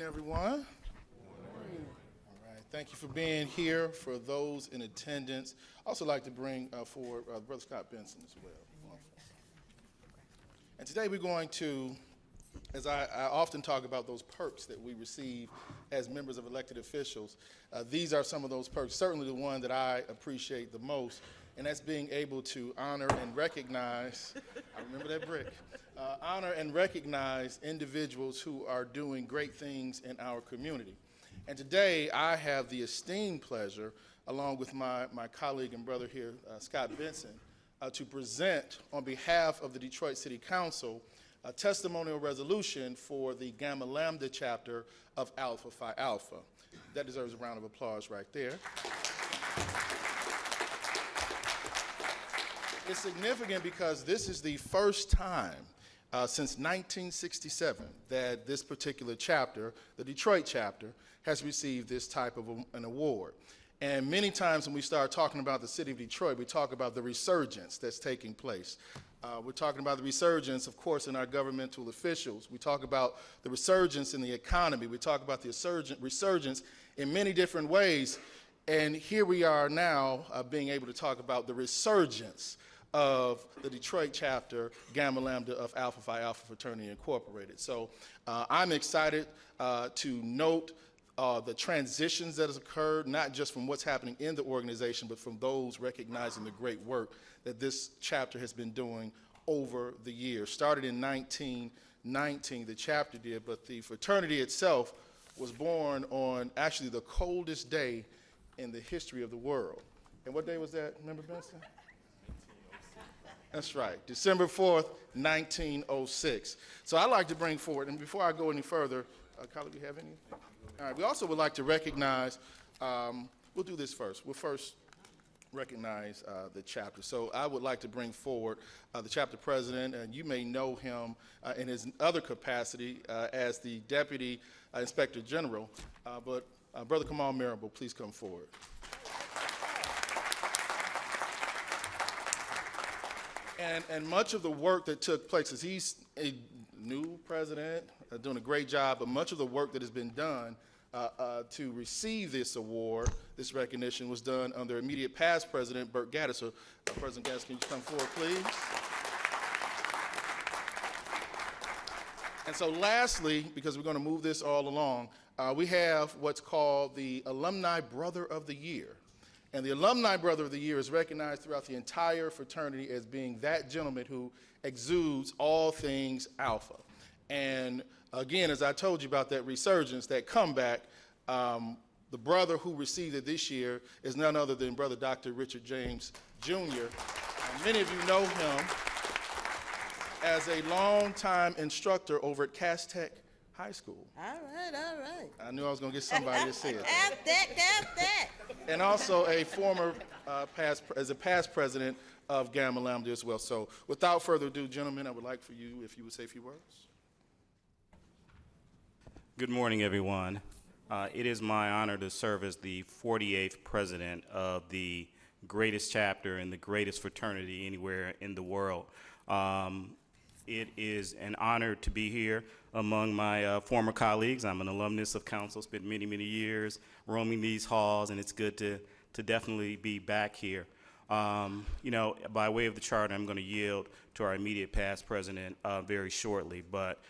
morning, everyone. All right, thank you for being here. For those in attendance, I also like to bring forward Brother Scott Benson as well. And today we're going to, as I often talk about those perks that we receive as members of elected officials, these are some of those perks, certainly the one that I appreciate the most, and that's being able to honor and recognize, I remember that brick, honor and recognize individuals who are doing great things in our community. And today I have the esteemed pleasure, along with my colleague and brother here, Scott Benson, to present on behalf of the Detroit City Council a testimonial resolution for the Gamma Lambda chapter of Alpha Phi Alpha. That deserves a round of applause right there. It's significant because this is the first time since 1967 that this particular chapter, the Detroit chapter, has received this type of an award. And many times when we start talking about the city of Detroit, we talk about the resurgence that's taking place. We're talking about the resurgence, of course, in our governmental officials. We talk about the resurgence in the economy. We talk about the resurgence in many different ways. And here we are now being able to talk about the resurgence of the Detroit chapter, Gamma Lambda of Alpha Phi Alpha Fraternity Incorporated. So I'm excited to note the transitions that has occurred, not just from what's happening in the organization, but from those recognizing the great work that this chapter has been doing over the years. Started in 1919, the chapter did, but the fraternity itself was born on actually the coldest day in the history of the world. And what day was that, Member Benson? That's right, December 4th, 1906. So I'd like to bring forward, and before I go any further, colleague, do you have anything? All right, we also would like to recognize, we'll do this first. We'll first recognize the chapter. So I would like to bring forward the chapter president, and you may know him in his other capacity as the Deputy Inspector General, but Brother Kamal Marable, please come forward. And much of the work that took place, as he's a new president, doing a great job, but much of the work that has been done to receive this award, this recognition, was done under immediate past President Burt Gaddis. So, President Gaddis, can you come forward, please? And so lastly, because we're going to move this all along, we have what's called the Alumni Brother of the Year. And the Alumni Brother of the Year is recognized throughout the entire fraternity as being that gentleman who exudes all things Alpha. And again, as I told you about that resurgence, that comeback, the brother who received it this year is none other than Brother Dr. Richard James Jr. Many of you know him as a longtime instructor over at Cass Tech High School. All right. I knew I was going to get somebody to say it. Have that. And also a former past president of Gamma Lambda as well. So without further ado, gentlemen, I would like for you, if you would say a few words. Good morning, everyone. It is my honor to serve as the 48th president of the greatest chapter and the greatest fraternity anywhere in the world. It is an honor to be here among my former colleagues. I'm an alumnus of council, spent many, many years roaming these halls, and it's good to definitely be back here. You know, by way of the charter, I'm going to yield to our immediate past president very shortly, but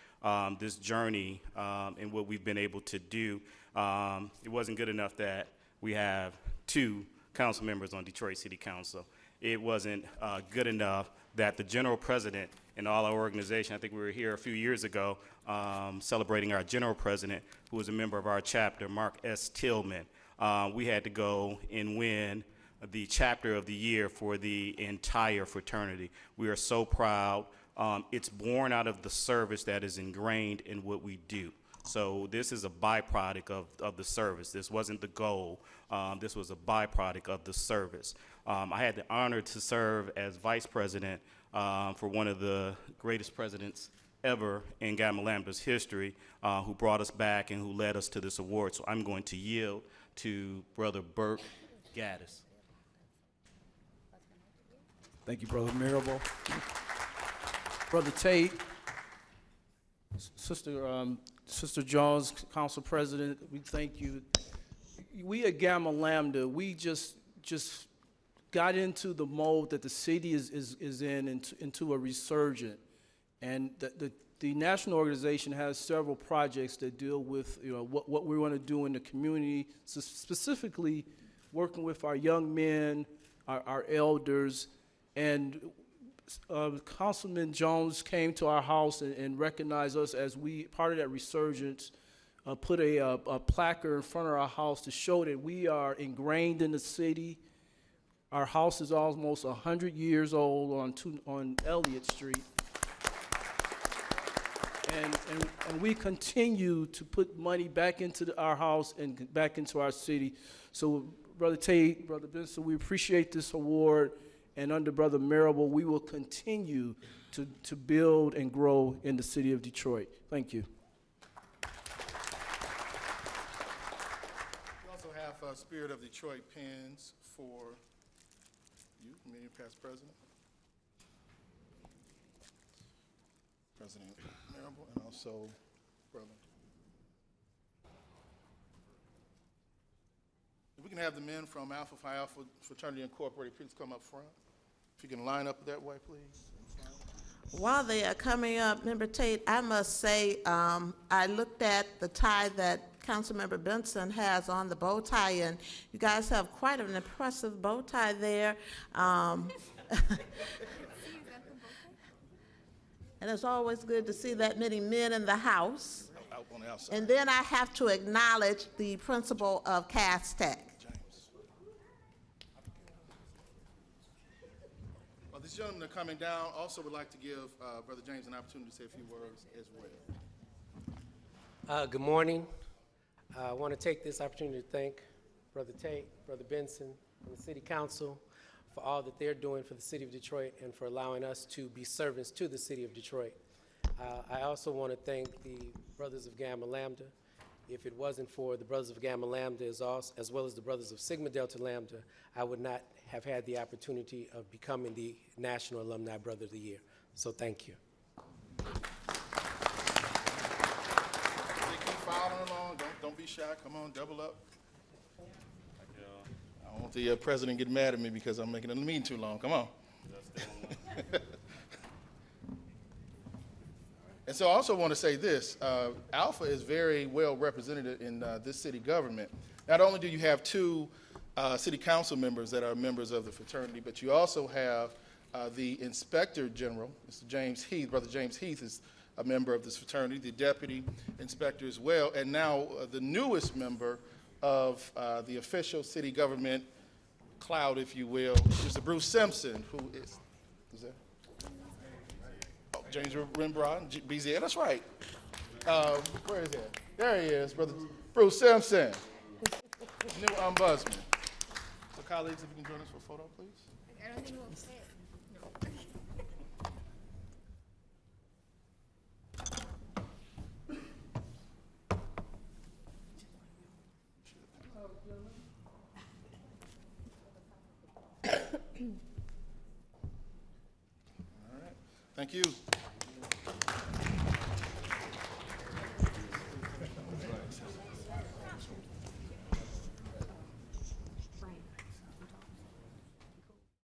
this journey and what we've been able to do, it wasn't good enough that we have 2 council members on Detroit City Council. It wasn't good enough that the general president and all our organization, I think we were here a few years ago celebrating our general president, who was a member of our chapter, Mark S. Tillman. We had to go and win the chapter of the year for the entire fraternity. We are so proud. It's born out of the service that is ingrained in what we do. So this is a byproduct of the service. This wasn't the goal. This was a byproduct of the service. I had the honor to serve as vice president for one of the greatest presidents ever in Gamma Lambda's history, who brought us back and who led us to this award. So I'm going to yield to Brother Burt Gaddis. Thank you, Brother Marable. Brother Tate, Sister Sister Jones, Council President, we thank you. We at Gamma Lambda, we just got into the mode that the city is in, into a resurgent. And the national organization has several projects that deal with what we want to do in the community, so specifically working with our young men, our elders, and Councilman Jones came to our house and recognized us as part of that resurgence, put a placard in front of our house to show that we are ingrained in the city. Our house is almost 100 years old on Elliott Street. And we continue to put money back into our house and back into our city. So, Brother Tate, Brother Benson, we appreciate this award. And under Brother Marable, we will continue to build and grow in the city of Detroit. Thank you. We also have Spirit of Detroit pins for you, Immediate Past President. President Marable, and also Brother. If we can have the men from Alpha Phi Alpha Fraternity Incorporated, please come up front. If you can line up that way, please. While they are coming up, Member Tate, I must say, I looked at the tie that Councilmember Benson has on, the bow tie, and you guys have quite an impressive bow tie there. And it's always good to see that many men in the house. Out on the outside. And then I have to acknowledge the principal of Cass Tech. Well, these gentlemen are coming down. Also would like to give Brother James an opportunity to say a few words as well. Good morning. I want to take this opportunity to thank Brother Tate, Brother Benson, and the City Council for all that they're doing for the City of Detroit and for allowing us to be servants to the City of Detroit. I also want to thank the Brothers of Gamma Lambda. If it wasn't for the Brothers of Gamma Lambda as well as the Brothers of Sigma Delta Lambda, I would not have had the opportunity of becoming the National Alumni Brother of the Year. So thank you. Keep following along. Don't be shy. Come on, double up. I don't want the president get mad at me because I'm making the meeting too long. Come on. And so I also want to say this. Alpha is very well represented in this city government. Not only do you have two city council members that are members of the fraternity, but you also have the Inspector General, Mr. James Heath. Brother James Heath is a member of this fraternity, the Deputy Inspector as well, and now the newest member of the official city government cloud, if you will, Mr. Bruce Simpson, who is that? Oh, James Rembrand, BZA, that's right. Where is that? There he is, Brother Bruce Simpson, new ombudsman. So colleagues, if you can join us for a photo, please. I don't think we'll say it. Thank you.